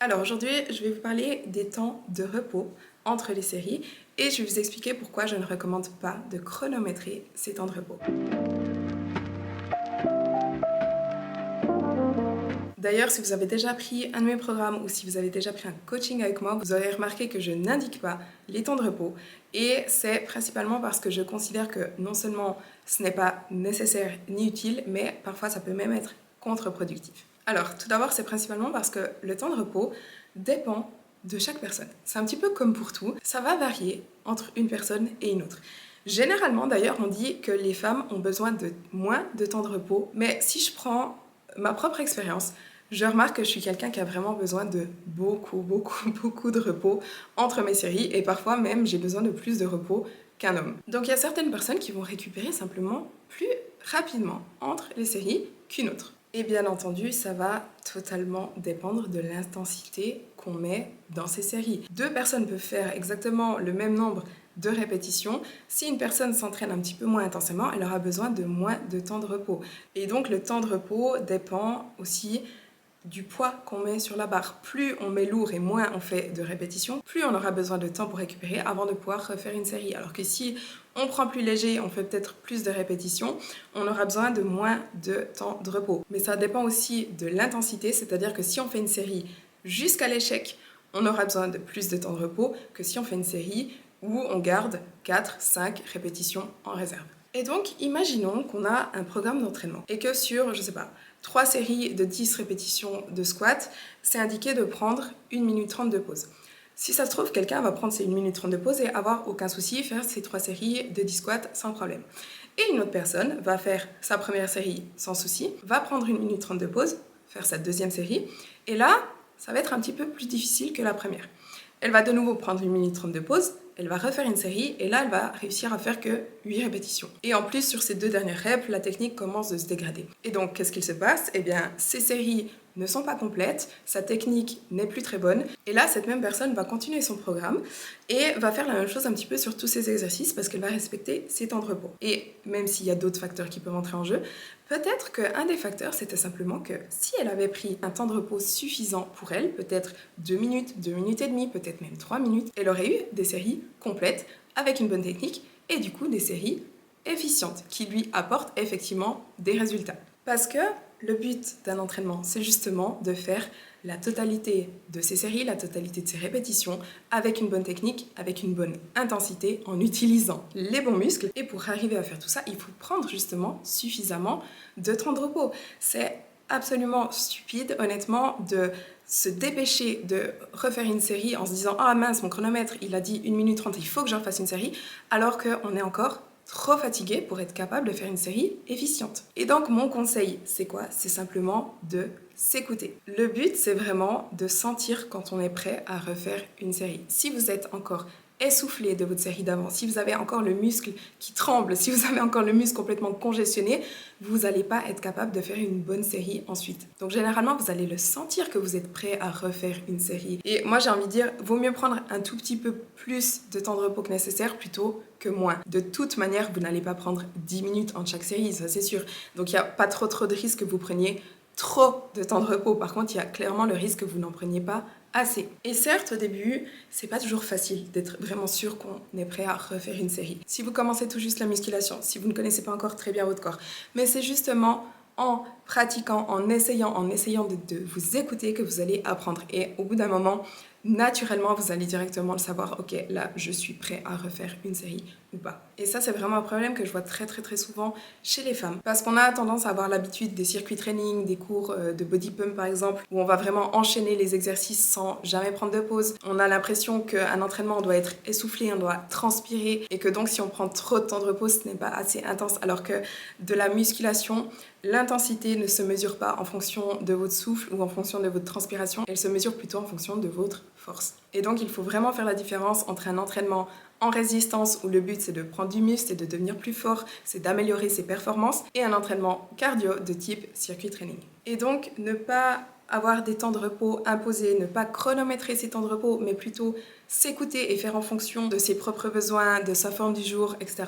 Alors aujourd'hui, je vais vous parler des temps de repos entre les séries et je vais vous expliquer pourquoi je ne recommande pas de chronométrer ces temps de repos. D'ailleurs, si vous avez déjà pris un de mes programmes ou si vous avez déjà pris un coaching avec moi, vous aurez remarqué que je n'indique pas les temps de repos. Et c'est principalement parce que je considère que non seulement ce n'est pas nécessaire ni utile, mais parfois ça peut même être contre-productif. Alors, tout d'abord, c'est principalement parce que le temps de repos dépend de chaque personne. C'est un petit peu comme pour tout, ça va varier entre une personne et une autre. Généralement, d'ailleurs, on dit que les femmes ont besoin de moins de temps de repos, mais si je prends ma propre expérience, je remarque que je suis quelqu'un qui a vraiment besoin de beaucoup de repos entre mes séries et parfois même j'ai besoin de plus de repos qu'un homme. Donc il y a certaines personnes qui vont récupérer simplement plus rapidement entre les séries qu'une autre. Et bien entendu, ça va totalement dépendre de l'intensité qu'on met dans ces séries. Deux personnes peuvent faire exactement le même nombre de répétitions. Si une personne s'entraîne un petit peu moins intensément, elle aura besoin de moins de temps de repos. Et donc le temps de repos dépend aussi du poids qu'on met sur la barre. Plus on met lourd et moins on fait de répétitions, plus on aura besoin de temps pour récupérer avant de pouvoir refaire une série. Alors que si on prend plus léger, on fait peut-être plus de répétitions, on aura besoin de moins de temps de repos. Mais ça dépend aussi de l'intensité, c'est-à-dire que si on fait une série jusqu'à l'échec, on aura besoin de plus de temps de repos que si on fait une série où on garde 4-5 répétitions en réserve. Et donc, imaginons qu'on a un programme d'entraînement et que sur, je sais pas, 3 séries de 10 répétitions de squat, c'est indiqué de prendre 1 minute 30 de pause. Si ça se trouve, quelqu'un va prendre ses 1 minute 30 de pause et avoir aucun souci, faire ses 3 séries de 10 squats sans problème. Et une autre personne va faire sa première série sans souci, va prendre 1 minute 30 de pause, faire sa deuxième série, et là, ça va être un petit peu plus difficile que la première. Elle va de nouveau prendre 1 minute 30 de pause, elle va refaire une série et là elle va réussir à faire que 8 répétitions. Et en plus sur ces 2 dernières reps, la technique commence de se dégrader. Et donc qu'est-ce qu'il se passe? Eh bien ces séries ne sont pas complètes, sa technique n'est plus très bonne et là cette même personne va continuer son programme et va faire la même chose un petit peu sur tous ses exercices parce qu'elle va respecter ses temps de repos. Et même s'il y a d'autres facteurs qui peuvent entrer en jeu, peut-être qu'un des facteurs c'était simplement que si elle avait pris un temps de repos suffisant pour elle, peut-être 2 minutes, 2 minutes et demie, peut-être même 3 minutes, elle aurait eu des séries complètes avec une bonne technique et du coup des séries efficientes qui lui apportent effectivement des résultats. Parce que le but d'un entraînement, c'est justement de faire la totalité de ses séries, la totalité de ses répétitions avec une bonne technique, avec une bonne intensité, en utilisant les bons muscles. Et pour arriver à faire tout ça, il faut prendre justement suffisamment de temps de repos. C'est absolument stupide, honnêtement, de se dépêcher de refaire une série en se disant « Ah mince, mon chronomètre, il a dit 1 minute 30, il faut que j'en fasse une série », alors qu'on est encore trop fatigué pour être capable de faire une série efficiente. Et donc mon conseil, c'est quoi? C'est simplement de s'écouter. Le but, c'est vraiment de sentir quand on est prêt à refaire une série. Si vous êtes encore essoufflé de votre série d'avant, si vous avez encore le muscle qui tremble, si vous avez encore le muscle complètement congestionné, vous n'allez pas être capable de faire une bonne série ensuite. Donc généralement, vous allez le sentir que vous êtes prêt à refaire une série. Et moi, j'ai envie de dire, vaut mieux prendre un tout petit peu plus de temps de repos que nécessaire plutôt que moins. De toute manière, vous n'allez pas prendre 10 minutes entre chaque série, ça c'est sûr. Donc il n'y a pas trop de risque que vous preniez trop de temps de repos. Par contre, il y a clairement le risque que vous n'en preniez pas assez. Et certes, au début, c'est pas toujours facile d'être vraiment sûr qu'on est prêt à refaire une série. Si vous commencez tout juste la musculation, si vous ne connaissez pas encore très bien votre corps, mais c'est justement en pratiquant, en essayant de vous écouter que vous allez apprendre. Et au bout d'un moment, naturellement, vous allez directement le savoir, ok, là, je suis prêt à refaire une série ou pas. Et ça, c'est vraiment un problème que je vois très souvent chez les femmes. Parce qu'on a tendance à avoir l'habitude des circuits training, des cours de body pump par exemple, où on va vraiment enchaîner les exercices sans jamais prendre de pause. On a l'impression qu'un entraînement, on doit être essoufflé, on doit transpirer, et que donc si on prend trop de temps de repos, ce n'est pas assez intense. Alors que de la musculation, l'intensité ne se mesure pas en fonction de votre souffle ou en fonction de votre transpiration, elle se mesure plutôt en fonction de votre force. Et donc il faut vraiment faire la différence entre un entraînement en résistance où le but c'est de prendre du muscle et de devenir plus fort, c'est d'améliorer ses performances, et un entraînement cardio de type circuit training. Et donc ne pas avoir des temps de repos imposés, ne pas chronométrer ses temps de repos, mais plutôt s'écouter et faire en fonction de ses propres besoins, de sa forme du jour, etc.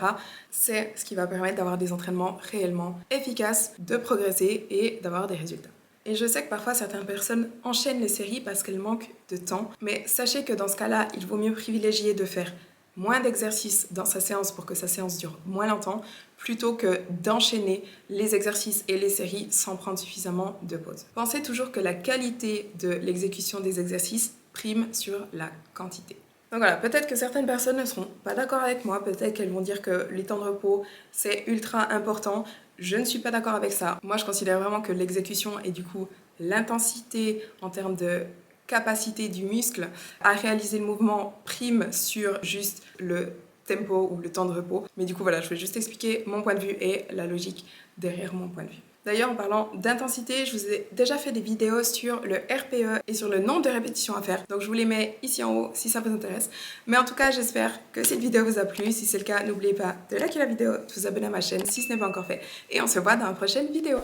C'est ce qui va permettre d'avoir des entraînements réellement efficaces, de progresser et d'avoir des résultats. Et je sais que parfois certaines personnes enchaînent les séries parce qu'elles manquent de temps, mais sachez que dans ce cas-là, il vaut mieux privilégier de faire moins d'exercices dans sa séance pour que sa séance dure moins longtemps, plutôt que d'enchaîner les exercices et les séries sans prendre suffisamment de pauses. Pensez toujours que la qualité de l'exécution des exercices prime sur la quantité. Donc voilà, peut-être que certaines personnes ne seront pas d'accord avec moi, peut-être qu'elles vont dire que les temps de repos c'est ultra important. Je ne suis pas d'accord avec ça. Moi je considère vraiment que l'exécution et du coup l'intensité en termes de capacité du muscle à réaliser le mouvement prime sur juste le tempo ou le temps de repos. Mais du coup voilà, je vais juste expliquer mon point de vue et la logique derrière mon point de vue. D'ailleurs, en parlant d'intensité, je vous ai déjà fait des vidéos sur le RPE et sur le nombre de répétitions à faire. Donc je vous les mets ici en haut si ça vous intéresse. Mais en tout cas, j'espère que cette vidéo vous a plu. Si c'est le cas, n'oubliez pas de liker la vidéo, de vous abonner à ma chaîne si ce n'est pas encore fait. Et on se voit dans la prochaine vidéo.